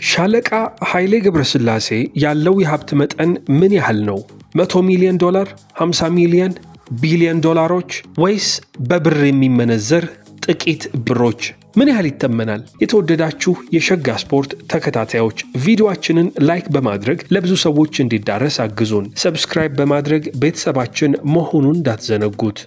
ሻለቃ ኃይሌ ገብረስላሴ ያለው የሀብት መጠን ምን ያህል ነው? 100 ሚሊዮን ዶላር፣ 50 ሚሊዮን፣ ቢሊዮን ዶላሮች ወይስ በብር የሚመነዘር ጥቂት ብሮች? ምን ያህል ይተመናል? የተወደዳችሁ የሸጋ ስፖርት ተከታታዮች ቪዲዮአችንን ላይክ በማድረግ ለብዙ ሰዎች እንዲዳረስ አግዙን። ሰብስክራይብ በማድረግ ቤተሰባችን መሆኑን እንዳትዘነጉት።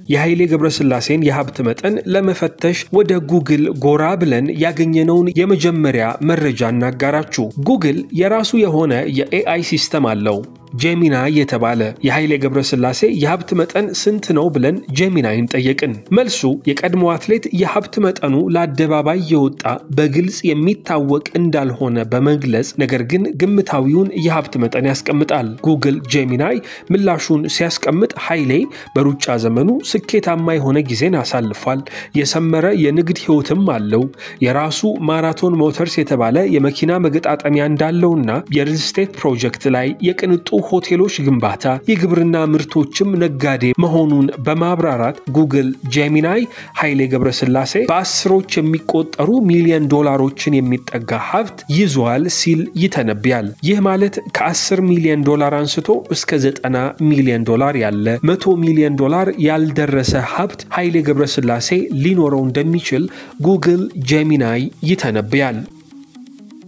የኃይሌ ገብረስላሴን የሀብት መጠን ለመፈተሽ ወደ ጉግል ጎራ ብለን ያገኘነውን የመጀመሪያ መረጃ እናጋራችሁ። ጉግል የራሱ የሆነ የኤአይ ሲስተም አለው። ጄሚናይ የተባለ የኃይሌ ገብረስላሴ የሀብት መጠን ስንት ነው ብለን ጄሚናይን ጠየቅን። መልሱ የቀድሞ አትሌት የሀብት መጠኑ ለአደባባይ የወጣ በግልጽ የሚታወቅ እንዳልሆነ በመግለጽ ነገር ግን ግምታዊውን የሀብት መጠን ያስቀምጣል። ጉግል ጄሚናይ ምላሹን ሲያስቀምጥ ኃይሌ በሩጫ ዘመኑ ስኬታማ የሆነ ጊዜን አሳልፏል። የሰመረ የንግድ ህይወትም አለው። የራሱ ማራቶን ሞተርስ የተባለ የመኪና መገጣጠሚያ እንዳለውና የሪል ስቴት ፕሮጀክት ላይ የቅንጡ ሆቴሎች ግንባታ የግብርና ምርቶችም ነጋዴ መሆኑን በማብራራት ጉግል ጄሚናይ ኃይሌ ገብረስላሴ በአስሮች የሚቆጠሩ ሚሊዮን ዶላሮችን የሚጠጋ ሀብት ይዟል ሲል ይተነብያል። ይህ ማለት ከ10 ሚሊዮን ዶላር አንስቶ እስከ 90 ሚሊዮን ዶላር ያለ 100 ሚሊዮን ዶላር ያልደረሰ ሀብት ኃይሌ ገብረስላሴ ሊኖረው እንደሚችል ጉግል ጄሚናይ ይተነብያል።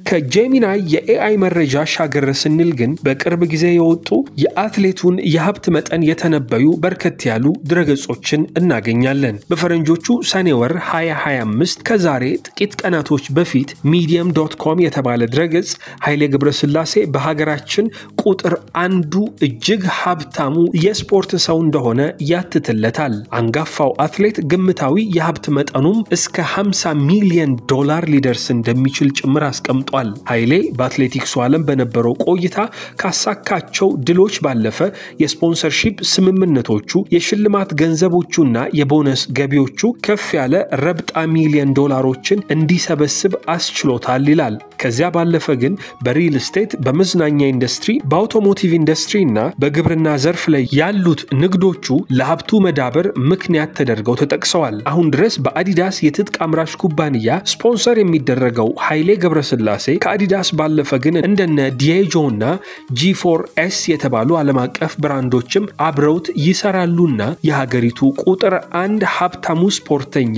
ከጄሚናይ የኤአይ መረጃ ሻገር ስንል ግን በቅርብ ጊዜ የወጡ የአትሌቱን የሀብት መጠን የተነበዩ በርከት ያሉ ድረገጾችን እናገኛለን። በፈረንጆቹ ሰኔ ወር 2025 ከዛሬ ጥቂት ቀናቶች በፊት medium.com የተባለ ድረገጽ ኃይሌ ገብረስላሴ በሀገራችን ቁጥር አንዱ እጅግ ሀብታሙ የስፖርት ሰው እንደሆነ ያትትለታል። አንጋፋው አትሌት ግምታዊ የሀብት መጠኑም እስከ 50 ሚሊዮን ዶላር ሊደርስ እንደሚችል ጭምር አስቀምጧል። ኃይሌ በአትሌቲክሱ ዓለም በነበረው ቆይታ ካሳካቸው ድሎች ባለፈ የስፖንሰርሺፕ ስምምነቶቹ፣ የሽልማት ገንዘቦቹና የቦነስ ገቢዎቹ ከፍ ያለ ረብጣ ሚሊዮን ዶላሮችን እንዲሰበስብ አስችሎታል ይላል። ከዚያ ባለፈ ግን በሪል ስቴት፣ በመዝናኛ ኢንዱስትሪ፣ በአውቶሞቲቭ ኢንዱስትሪ እና በግብርና ዘርፍ ላይ ያሉት ንግዶቹ ለሀብቱ መዳበር ምክንያት ተደርገው ተጠቅሰዋል። አሁን ድረስ በአዲዳስ የትጥቅ አምራች ኩባንያ ስፖንሰር የሚደረገው ኃይሌ ገብረስላሴ ከአዲዳስ ባለፈ ግን እንደነ ዲጄ እና G4S የተባሉ ዓለም አቀፍ ብራንዶችም አብረውት ይሰራሉና የሀገሪቱ ቁጥር አንድ ሀብታሙ ስፖርተኛ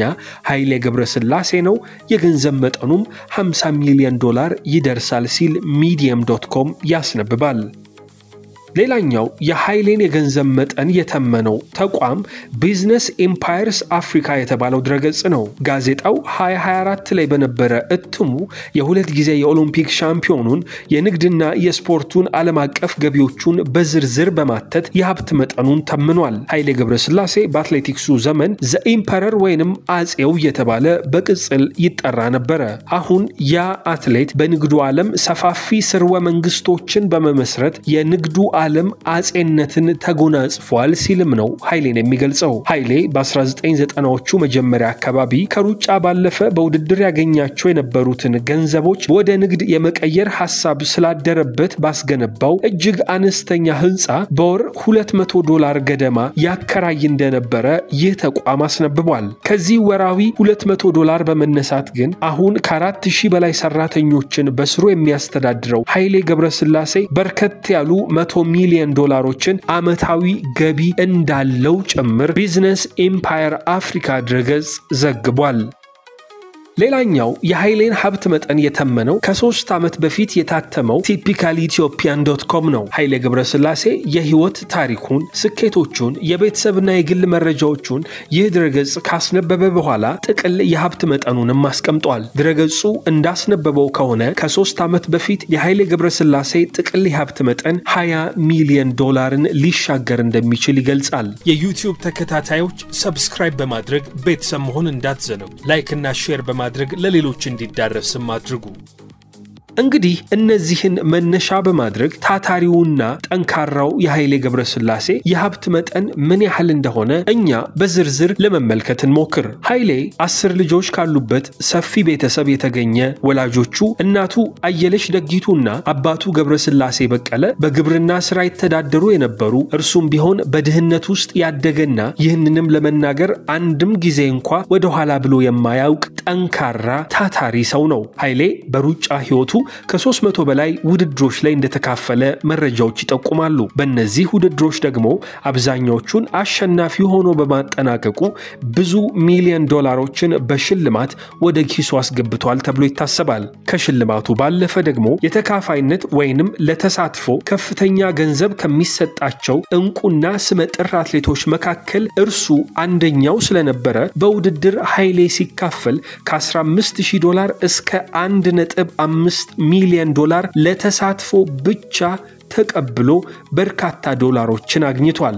ኃይሌ ገብረስላሴ ነው። የገንዘብ መጠኑም 50 ሚሊዮን ዶላር ይደርሳል ሲል medium.com ያስነብባል። ሌላኛው የኃይሌን የገንዘብ መጠን የተመነው ተቋም ቢዝነስ ኢምፓየርስ አፍሪካ የተባለው ድረገጽ ነው። ጋዜጣው 2024 ላይ በነበረ እትሙ የሁለት ጊዜ የኦሎምፒክ ሻምፒዮኑን የንግድና የስፖርቱን ዓለም አቀፍ ገቢዎቹን በዝርዝር በማተት የሀብት መጠኑን ተምኗል። ኃይሌ ገብረስላሴ በአትሌቲክሱ ዘመን ዘ ኢምፐረር ወይንም አጼው የተባለ በቅጽል ይጠራ ነበረ። አሁን ያ አትሌት በንግዱ ዓለም ሰፋፊ ስርወ መንግስቶችን በመመስረት የንግዱ ዓለም አጼነትን ተጎናጽፏል ሲልም ነው ኃይሌን የሚገልጸው። ኃይሌ በ1990ዎቹ መጀመሪያ አካባቢ ከሩጫ ባለፈ በውድድር ያገኛቸው የነበሩትን ገንዘቦች ወደ ንግድ የመቀየር ሐሳብ ስላደረበት ባስገነባው እጅግ አነስተኛ ህንፃ በወር $200 ገደማ ያከራይ እንደነበረ ይህ ተቋም አስነብቧል። ከዚህ ወራዊ $200 በመነሳት ግን አሁን ከ4000 በላይ ሰራተኞችን በስሩ የሚያስተዳድረው ኃይሌ ገብረስላሴ በርከት ያሉ 100 ሚሊዮን ዶላሮችን አመታዊ ገቢ እንዳለው ጭምር ቢዝነስ ኢምፓየር አፍሪካ ድረገጽ ዘግቧል። ሌላኛው የኃይሌን ሀብት መጠን የተመነው ከ3 ዓመት በፊት የታተመው typicalethiopian.com ነው። ኃይሌ ገብረስላሴ የህይወት ታሪኩን፣ ስኬቶቹን፣ የቤተሰብና የግል መረጃዎቹን ይህ ድረገጽ ካስነበበ በኋላ ጥቅል የሀብት መጠኑንም አስቀምጧል። ድረገጹ እንዳስነበበው ከሆነ ከ3 ዓመት በፊት የኃይሌ ገብረስላሴ ጥቅል የሀብት መጠን 20 ሚሊዮን ዶላርን ሊሻገር እንደሚችል ይገልጻል። የዩቲዩብ ተከታታዮች ሰብስክራይብ በማድረግ ቤተሰብ መሆን እንዳትዘነጉ። ላይክ እና ሼር በማድረግ ለሌሎች እንዲዳረስም አድርጉ። እንግዲህ እነዚህን መነሻ በማድረግ ታታሪውና ጠንካራው የኃይሌ ገብረስላሴ የሀብት መጠን ምን ያህል እንደሆነ እኛ በዝርዝር ለመመልከት እንሞክር። ኃይሌ 10 ልጆች ካሉበት ሰፊ ቤተሰብ የተገኘ፣ ወላጆቹ እናቱ አየለች ደጊቱና አባቱ ገብረስላሴ በቀለ በግብርና ስራ የተዳደሩ የነበሩ፣ እርሱም ቢሆን በድህነት ውስጥ ያደገና ይህንንም ለመናገር አንድም ጊዜ እንኳ ወደ ኋላ ብሎ የማያውቅ ጠንካራ ታታሪ ሰው ነው። ኃይሌ በሩጫ ህይወቱ ከ300 በላይ ውድድሮች ላይ እንደተካፈለ መረጃዎች ይጠቁማሉ። በእነዚህ ውድድሮች ደግሞ አብዛኛዎቹን አሸናፊ ሆኖ በማጠናቀቁ ብዙ ሚሊዮን ዶላሮችን በሽልማት ወደ ኪሱ አስገብቷል ተብሎ ይታሰባል። ከሽልማቱ ባለፈ ደግሞ የተካፋይነት ወይንም ለተሳትፎ ከፍተኛ ገንዘብ ከሚሰጣቸው እንቁና ስመጥር አትሌቶች መካከል እርሱ አንደኛው ስለነበረ በውድድር ኃይሌ ሲካፈል ከ15000 እስከ 1.5 ሚሊዮን ዶላር ለተሳትፎ ብቻ ተቀብሎ በርካታ ዶላሮችን አግኝቷል።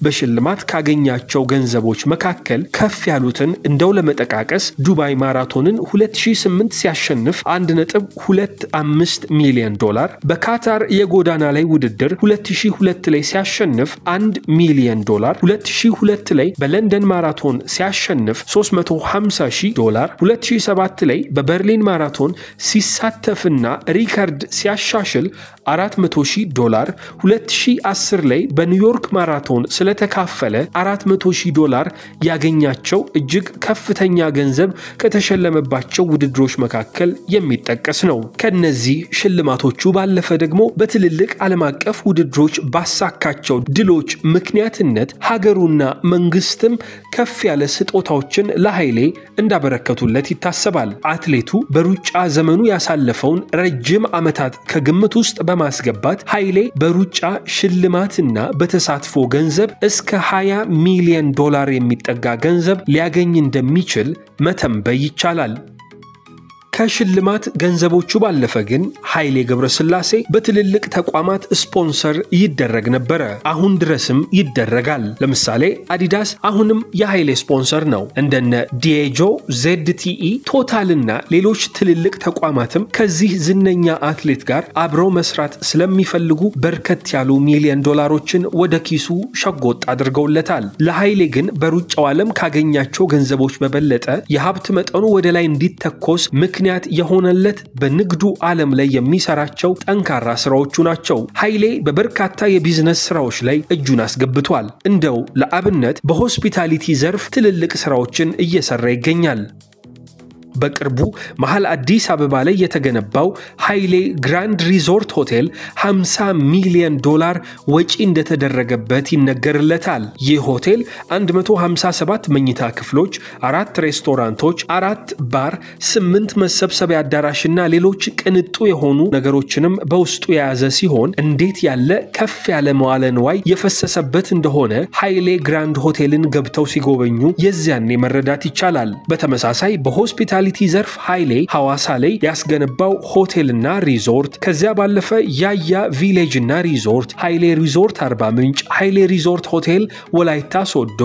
በሽልማት ካገኛቸው ገንዘቦች መካከል ከፍ ያሉትን እንደው ለመጠቃቀስ ዱባይ ማራቶንን 2008 ሲያሸንፍ 1.25 ሚሊዮን ዶላር፣ በካታር የጎዳና ላይ ውድድር 2002 ላይ ሲያሸንፍ 1 ሚሊዮን ዶላር፣ 2002 ላይ በለንደን ማራቶን ሲያሸንፍ 350,000 ዶላር፣ 2007 ላይ በበርሊን ማራቶን ሲሳተፍና ሪከርድ ሲያሻሽል 400,000 ዶላር፣ 2010 ላይ በኒውዮርክ ማራቶን ስለተካፈለ 400,000 ዶላር ያገኛቸው እጅግ ከፍተኛ ገንዘብ ከተሸለመባቸው ውድድሮች መካከል የሚጠቀስ ነው። ከነዚህ ሽልማቶቹ ባለፈ ደግሞ በትልልቅ ዓለም አቀፍ ውድድሮች ባሳካቸው ድሎች ምክንያትነት ሀገሩና መንግስትም ከፍ ያለ ስጦታዎችን ለኃይሌ እንዳበረከቱለት ይታሰባል። አትሌቱ በሩጫ ዘመኑ ያሳለፈውን ረጅም ዓመታት ከግምት ውስጥ በማስገባት ኃይሌ በሩጫ ሽልማትና በተሳትፎ ገንዘብ እስከ 20 ሚሊዮን ዶላር የሚጠጋ ገንዘብ ሊያገኝ እንደሚችል መተንበይ ይቻላል። ከሽልማት ገንዘቦቹ ባለፈ ግን ኃይሌ ገብረስላሴ በትልልቅ ተቋማት ስፖንሰር ይደረግ ነበር። አሁን ድረስም ይደረጋል። ለምሳሌ አዲዳስ አሁንም የኃይሌ ስፖንሰር ነው። እንደነ ዲኤጆ፣ ZTE፣ ቶታልና ሌሎች ትልልቅ ተቋማትም ከዚህ ዝነኛ አትሌት ጋር አብረው መስራት ስለሚፈልጉ በርከት ያሉ ሚሊዮን ዶላሮችን ወደ ኪሱ ሸጎጥ አድርገውለታል። ለኃይሌ ግን በሩጫው ዓለም ካገኛቸው ገንዘቦች በበለጠ የሀብት መጠኑ ወደ ላይ እንዲተኮስ ምክንያት የሆነለት በንግዱ ዓለም ላይ የሚሰራቸው ጠንካራ ስራዎቹ ናቸው። ኃይሌ በበርካታ የቢዝነስ ስራዎች ላይ እጁን አስገብቷል። እንደው ለአብነት በሆስፒታሊቲ ዘርፍ ትልልቅ ስራዎችን እየሰራ ይገኛል። በቅርቡ መሃል አዲስ አበባ ላይ የተገነባው ኃይሌ ግራንድ ሪዞርት ሆቴል 50 ሚሊዮን ዶላር ወጪ እንደተደረገበት ይነገርለታል። ይህ ሆቴል 157 መኝታ ክፍሎች፣ 4 ሬስቶራንቶች፣ 4 ባር፣ 8 መሰብሰቢያ አዳራሽና ሌሎች ቅንጡ የሆኑ ነገሮችንም በውስጡ የያዘ ሲሆን እንዴት ያለ ከፍ ያለ መዋለ ንዋይ የፈሰሰበት እንደሆነ ኃይሌ ግራንድ ሆቴልን ገብተው ሲጎበኙ የዚያኔ መረዳት ይቻላል። በተመሳሳይ በሆስፒታል ዘርፍ ኃይሌ ሐዋሳ ላይ ያስገነባው ሆቴልና ሪዞርት፣ ከዚያ ባለፈ ያያ ቪሌጅ እና ሪዞርት፣ ኃይሌ ሪዞርት አርባ ምንጭ፣ ኃይሌ ሪዞርት ሆቴል ወላይታ ሶዶ፣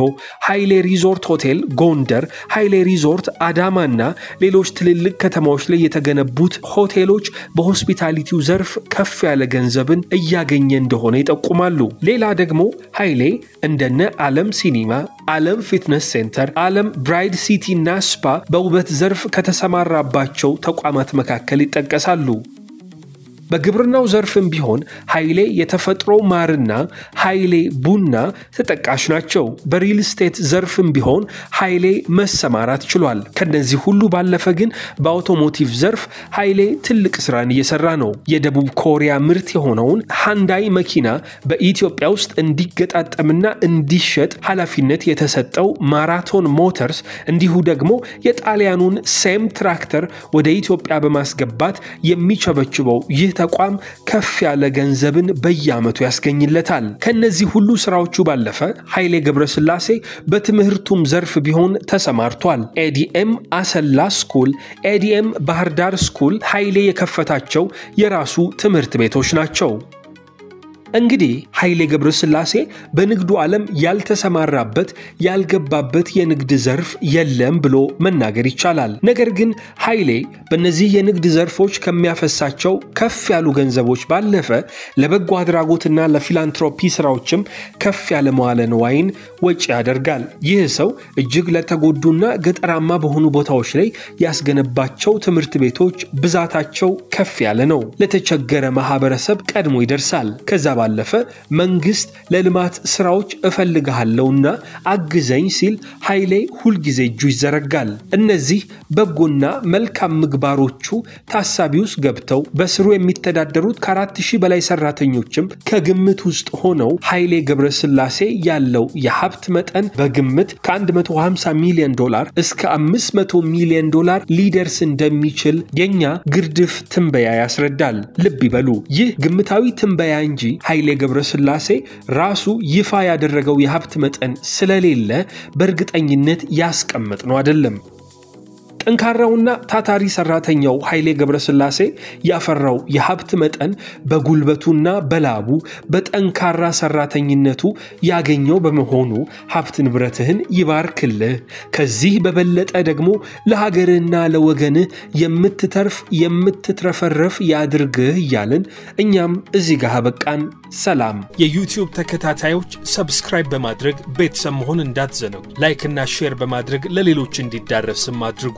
ኃይሌ ሪዞርት ሆቴል ጎንደር፣ ኃይሌ ሪዞርት አዳማና ሌሎች ትልልቅ ከተማዎች ላይ የተገነቡት ሆቴሎች በሆስፒታሊቲው ዘርፍ ከፍ ያለ ገንዘብን እያገኘ እንደሆነ ይጠቁማሉ። ሌላ ደግሞ ኃይሌ እንደነ ዓለም ሲኒማ፣ ዓለም ፊትነስ ሴንተር፣ ዓለም ብራይድ ሲቲ እና ስፓ በውበት ዘርፍ ከተሰማራባቸው ተቋማት መካከል ይጠቀሳሉ። በግብርናው ዘርፍም ቢሆን ኃይሌ የተፈጥሮ ማርና ኃይሌ ቡና ተጠቃሽ ናቸው። በሪል ስቴት ዘርፍም ቢሆን ኃይሌ መሰማራት ችሏል። ከነዚህ ሁሉ ባለፈ ግን በአውቶሞቲቭ ዘርፍ ኃይሌ ትልቅ ስራን እየሰራ ነው። የደቡብ ኮሪያ ምርት የሆነውን ሃንዳይ መኪና በኢትዮጵያ ውስጥ እንዲገጣጠምና እንዲሸጥ ኃላፊነት የተሰጠው ማራቶን ሞተርስ እንዲሁ ደግሞ የጣሊያኑን ሴም ትራክተር ወደ ኢትዮጵያ በማስገባት የሚቸበችበው ይህ ተቋም ከፍ ያለ ገንዘብን በየዓመቱ ያስገኝለታል። ከነዚህ ሁሉ ስራዎቹ ባለፈ ኃይሌ ገብረስላሴ በትምህርቱም ዘርፍ ቢሆን ተሰማርቷል። ኤዲኤም አሰላ ስኩል፣ ኤዲኤም ባህር ዳር ስኩል ኃይሌ የከፈታቸው የራሱ ትምህርት ቤቶች ናቸው። እንግዲህ ኃይሌ ገብረስላሴ በንግዱ ዓለም ያልተሰማራበት ያልገባበት የንግድ ዘርፍ የለም ብሎ መናገር ይቻላል። ነገር ግን ኃይሌ በእነዚህ የንግድ ዘርፎች ከሚያፈሳቸው ከፍ ያሉ ገንዘቦች ባለፈ ለበጎ አድራጎትና ለፊላንትሮፒ ስራዎችም ከፍ ያለ መዋለ ንዋይን ወጪ ያደርጋል። ይህ ሰው እጅግ ለተጎዱና ገጠራማ በሆኑ ቦታዎች ላይ ያስገነባቸው ትምህርት ቤቶች ብዛታቸው ከፍ ያለ ነው። ለተቸገረ ማህበረሰብ ቀድሞ ይደርሳል። ከዛ ባለፈ መንግስት ለልማት ስራዎች እፈልግሃለሁና አግዘኝ ሲል ኃይሌ ሁልጊዜ እጁ ይዘረጋል። እነዚህ በጎና መልካም ምግባሮቹ ታሳቢ ውስጥ ገብተው በስሩ የሚተዳደሩት ከ4000 በላይ ሰራተኞችም ከግምት ውስጥ ሆነው ኃይሌ ገብረስላሴ ያለው የሀብት መጠን በግምት ከ150 ሚሊዮን ዶላር እስከ 500 ሚሊዮን ዶላር ሊደርስ እንደሚችል የኛ ግርድፍ ትንበያ ያስረዳል። ልብ ይበሉ፣ ይህ ግምታዊ ትንበያ እንጂ ኃይሌ ገብረስላሴ ራሱ ይፋ ያደረገው የሀብት መጠን ስለሌለ በእርግጠኝነት ያስቀመጥነው አይደለም። ጠንካራውና ታታሪ ሰራተኛው ኃይሌ ገብረስላሴ ያፈራው የሀብት መጠን በጉልበቱና በላቡ በጠንካራ ሰራተኝነቱ ያገኘው በመሆኑ ሀብት ንብረትህን ይባርክልህ፣ ከዚህ በበለጠ ደግሞ ለሀገርና ለወገንህ የምትተርፍ የምትትረፈረፍ ያድርግህ እያልን እኛም እዚህ ጋር በቃን። ሰላም። የዩቲዩብ ተከታታዮች ሰብስክራይብ በማድረግ ቤተሰብ መሆን እንዳትዘነጉ፣ ላይክ እና ሼር በማድረግ ለሌሎች እንዲዳረስም አድርጉ።